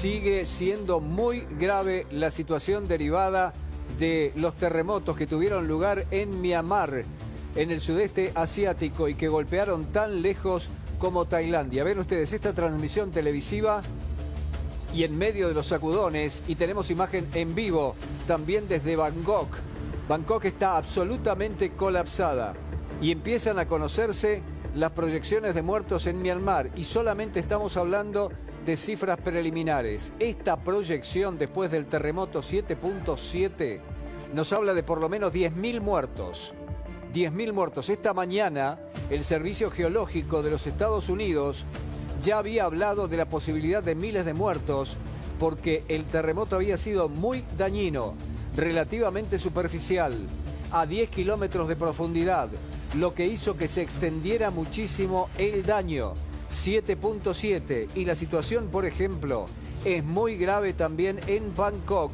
sigue siendo muy grave la situación derivada de los terremotos que tuvieron lugar en Myanmar, en el sudeste asiático, y que golpearon tan lejos como Tailandia. Ven ustedes esta transmisión televisiva y en medio de los sacudones, y tenemos imagen en vivo también desde Bangkok. Bangkok está absolutamente colapsada y empiezan a conocerse las proyecciones de muertos en Myanmar, y solamente estamos hablando de cifras preliminares. Esta proyección después del terremoto 7.7 nos habla de por lo menos 10.000 muertos. 10.000 muertos. Esta mañana el Servicio Geológico de los Estados Unidos ya había hablado de la posibilidad de miles de muertos porque el terremoto había sido muy dañino, relativamente superficial, a 10 kilómetros de profundidad, lo que hizo que se extendiera muchísimo el daño. 7.7, y la situación, por ejemplo, es muy grave también en Bangkok,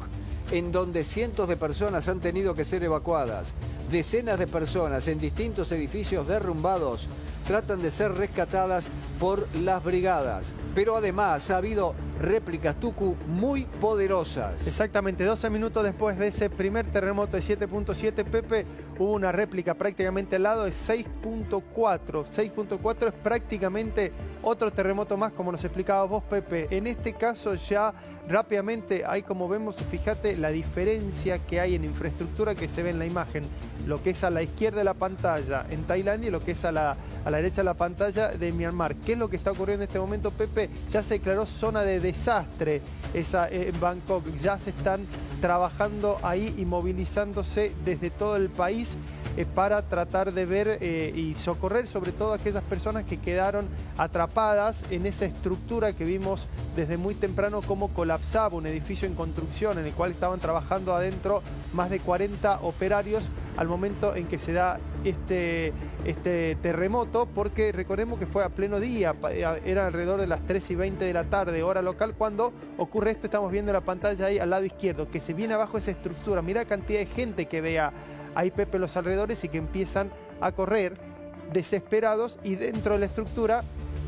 en donde cientos de personas han tenido que ser evacuadas. Decenas de personas en distintos edificios derrumbados tratan de ser rescatadas por las brigadas. Pero además ha habido réplicas, Tucu, muy poderosas. Exactamente, 12 minutos después de ese primer terremoto de 7.7, Pepe, hubo una réplica prácticamente al lado de 6.4. 6.4 es prácticamente otro terremoto más, como nos explicaba vos, Pepe. En este caso ya rápidamente, ahí como vemos, fíjate la diferencia que hay en infraestructura que se ve en la imagen. Lo que es a la izquierda de la pantalla en Tailandia y lo que es a la derecha de la pantalla de Myanmar. ¿Qué es lo que está ocurriendo en este momento, Pepe? Ya se declaró zona de desastre en Bangkok. Ya se están trabajando ahí y movilizándose desde todo el país para tratar de ver y socorrer sobre todo a aquellas personas que quedaron atrapadas en esa estructura que vimos desde muy temprano cómo colapsaba un edificio en construcción en el cual estaban trabajando adentro más de 40 operarios al momento en que se da este terremoto, porque recordemos que fue a pleno día, era alrededor de las 3:20 de la tarde, hora local, cuando ocurre esto. Estamos viendo la pantalla ahí al lado izquierdo, que se viene abajo esa estructura. Mirá la cantidad de gente que vea ahí, Pepe, los alrededores, y que empiezan a correr desesperados, y dentro de la estructura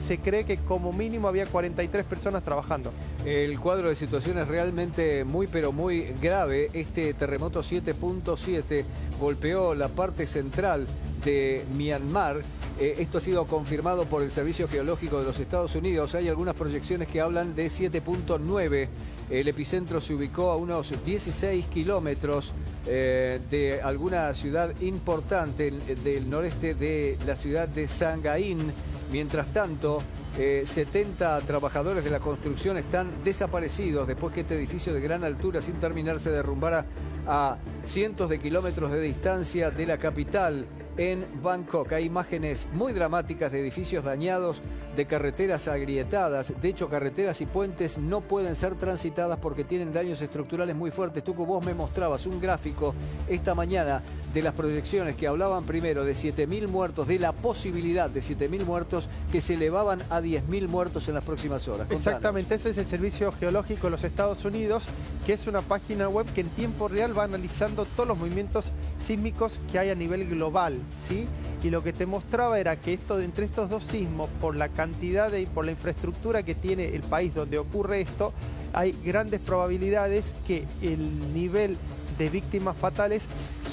se cree que como mínimo había 43 personas trabajando. El cuadro de situación es realmente muy, pero muy grave. Este terremoto 7.7 golpeó la parte central de Myanmar. Esto ha sido confirmado por el Servicio Geológico de los Estados Unidos. Hay algunas proyecciones que hablan de 7.9. El epicentro se ubicó a unos 16 kilómetros de alguna ciudad importante del noreste de la ciudad de Sanghain. Mientras tanto, 70 trabajadores de la construcción están desaparecidos después que este edificio de gran altura, sin terminar, se derrumbara a cientos de kilómetros de distancia de la capital en Bangkok. Hay imágenes muy dramáticas de edificios dañados, de carreteras agrietadas. De hecho, carreteras y puentes no pueden ser transitadas porque tienen daños estructurales muy fuertes. Tucu, vos me mostrabas un gráfico esta mañana de las proyecciones que hablaban primero de 7.000 muertos, de la posibilidad de 7.000 muertos, que se elevaban a 10.000 muertos en las próximas horas. Contanos. Exactamente, eso es el Servicio Geológico de los Estados Unidos, que es una página web que en tiempo real va analizando todos los movimientos sísmicos que hay a nivel global, ¿sí? Y lo que te mostraba era que entre estos dos sismos, por la cantidad y por la infraestructura que tiene el país donde ocurre esto, hay grandes probabilidades que el nivel de víctimas fatales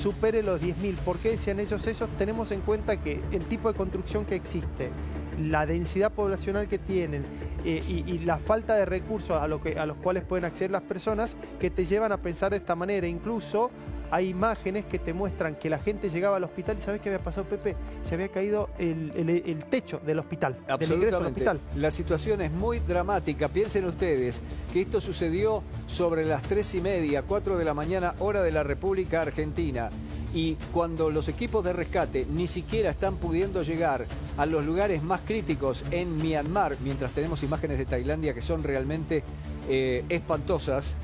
supere los 10.000. ¿Por qué decían ellos eso? Tenemos en cuenta que el tipo de construcción que existe, la densidad poblacional que tienen y la falta de recursos a los cuales pueden acceder las personas, que te llevan a pensar de esta manera. Incluso hay imágenes que te muestran que la gente llegaba al hospital y ¿sabés qué había pasado, Pepe? Se había caído el techo del hospital, del ingreso al hospital. La situación es muy dramática. Piensen ustedes que esto sucedió sobre las 3:30, 4 de la mañana, hora de la República Argentina. Y cuando los equipos de rescate ni siquiera están pudiendo llegar a los lugares más críticos en Myanmar, mientras tenemos imágenes de Tailandia que son realmente espantosas,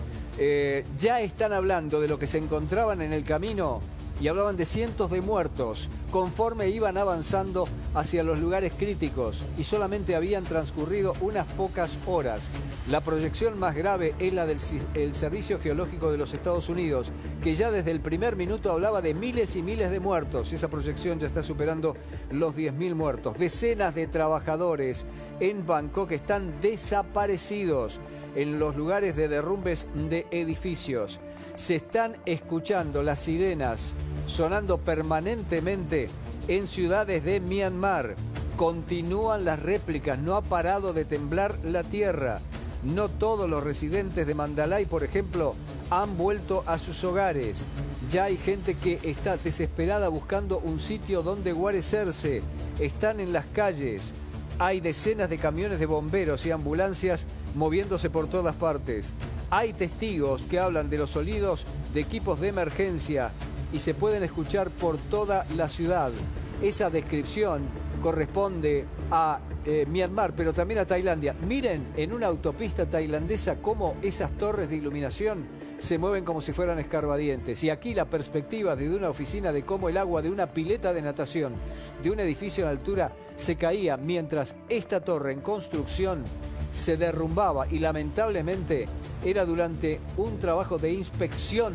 ya están hablando de lo que se encontraban en el camino y hablaban de cientos de muertos conforme iban avanzando hacia los lugares críticos y solamente habían transcurrido unas pocas horas. La proyección más grave es la del Servicio Geológico de los Estados Unidos, que ya desde el primer minuto hablaba de miles y miles de muertos. Esa proyección ya está superando los 10.000 muertos. Decenas de trabajadores en Bangkok están desaparecidos en los lugares de derrumbes de edificios. Se están escuchando las sirenas sonando permanentemente en ciudades de Myanmar. Continúan las réplicas, no ha parado de temblar la tierra. No todos los residentes de Mandalay, por ejemplo, han vuelto a sus hogares. Ya hay gente que está desesperada buscando un sitio donde guarecerse. Están en las calles. Hay decenas de camiones de bomberos y ambulancias moviéndose por todas partes. Hay testigos que hablan de los sonidos de equipos de emergencia y se pueden escuchar por toda la ciudad. Esa descripción corresponde a Myanmar, pero también a Tailandia. Miren en una autopista tailandesa cómo esas torres de iluminación se mueven como si fueran escarbadientes. Y aquí la perspectiva desde una oficina de cómo el agua de una pileta de natación de un edificio en altura se caía mientras esta torre en construcción se derrumbaba, y lamentablemente era durante un trabajo de inspección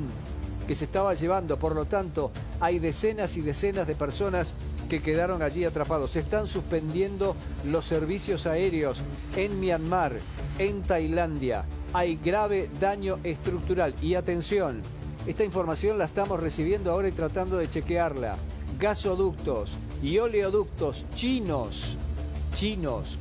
que se estaba llevando. Por lo tanto, hay decenas y decenas de personas que quedaron allí atrapados. Se están suspendiendo los servicios aéreos en Myanmar, en Tailandia. Hay grave daño estructural. Y atención, esta información la estamos recibiendo ahora y tratando de chequearla. Gasoductos y oleoductos chinos,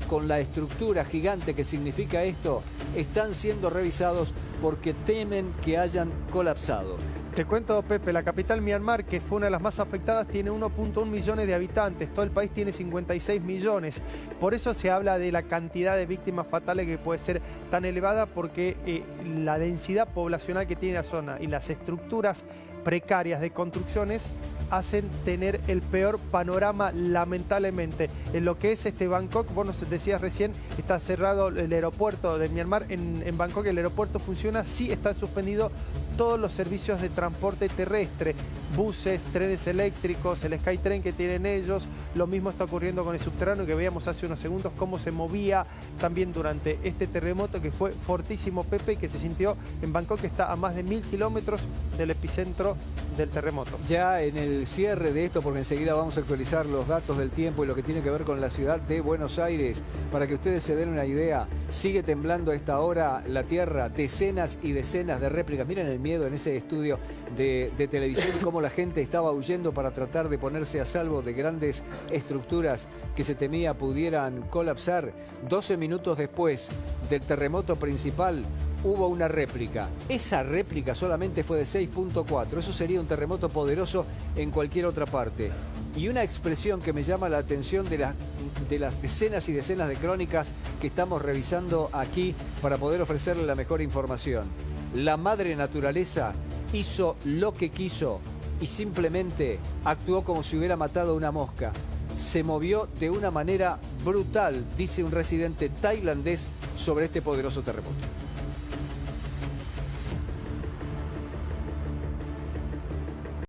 con la estructura gigante que significa esto, están siendo revisados porque temen que hayan colapsado. Te cuento, Pepe, la capital Myanmar, que fue una de las más afectadas, tiene 1.1 millones de habitantes. Todo el país tiene 56 millones. Por eso se habla de la cantidad de víctimas fatales que puede ser tan elevada, porque la densidad poblacional que tiene la zona y las estructuras precarias de construcciones hacen tener el peor panorama, lamentablemente. En lo que es Bangkok, vos nos decías recién, está cerrado el aeropuerto de Myanmar. En Bangkok el aeropuerto funciona, sí están suspendidos todos los servicios de transporte terrestre, buses, trenes eléctricos, el SkyTrain que tienen ellos. Lo mismo está ocurriendo con el subterráneo, que veíamos hace unos segundos cómo se movía también durante este terremoto que fue fortísimo, Pepe, y que se sintió en Bangkok, que está a más de 1000 kilómetros del epicentro del terremoto. Ya en el cierre de esto, porque enseguida vamos a actualizar los datos del tiempo y lo que tiene que ver con la ciudad de Buenos Aires, para que ustedes se den una idea, sigue temblando a esta hora la tierra, decenas y decenas de réplicas. Miren el miedo en ese estudio de televisión y cómo la gente estaba huyendo para tratar de ponerse a salvo de grandes estructuras que se temía pudieran colapsar. 12 minutos después del terremoto principal hubo una réplica. Esa réplica solamente fue de 6.4. Eso sería un terremoto poderoso en cualquier otra parte. Y una expresión que me llama la atención de las decenas y decenas de crónicas que estamos revisando aquí para poder ofrecerle la mejor información. La madre naturaleza hizo lo que quiso y simplemente actuó como si hubiera matado a una mosca. Se movió de una manera brutal, dice un residente tailandés sobre este poderoso terremoto.